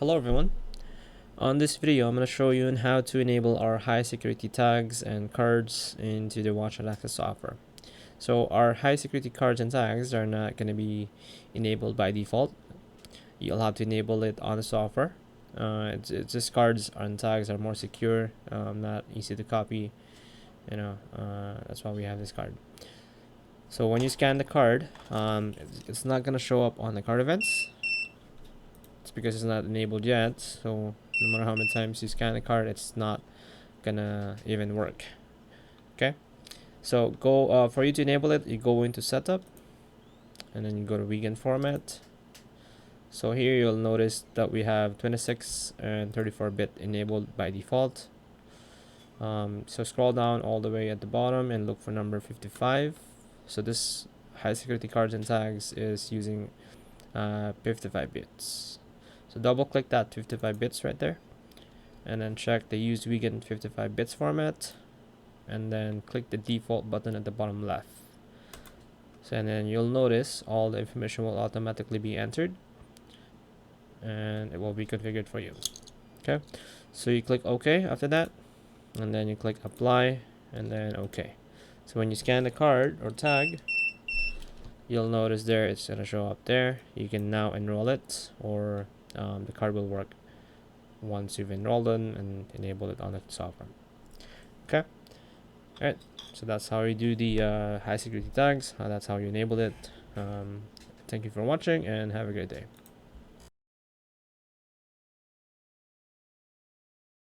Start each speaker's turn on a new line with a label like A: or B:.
A: Hello everyone. On this video, I'm going to show you on how to enable our high security tags and cards into the Watch and Access software. So our high security cards and tags are not going to be enabled by default. You'll have to enable it on the software. It's just cards and tags are more secure, not easy to copy. That's why we have this card. So when you scan the card, it's not going to show up on the card events. It's because it's not enabled yet, so no matter how many times you scan the card, it's not gonna even work. Okay, so go for you to enable it, you go into setup and then you go to weekend format. So here you'll notice that we have 26 and 34-bit enabled by default. So scroll down all the way at the bottom and look for number 55. So this high security cards and tags is using 55 bits. So double click that 55 bits right there and then check the use weekend 55 bits format and then click the default button at the bottom left. So and then you'll notice all the information will automatically be entered and it will be configured for you. Okay, so you click OK after that and then you click apply and then OK. So when you scan the card or tag, you'll notice there it's going to show up there. You can now enroll it, or the card will work once you've enrolled it and enabled it on the software. Okay, alright, so that's how you do the high security tags. That's how you enable it. Thank you for watching and have a great day.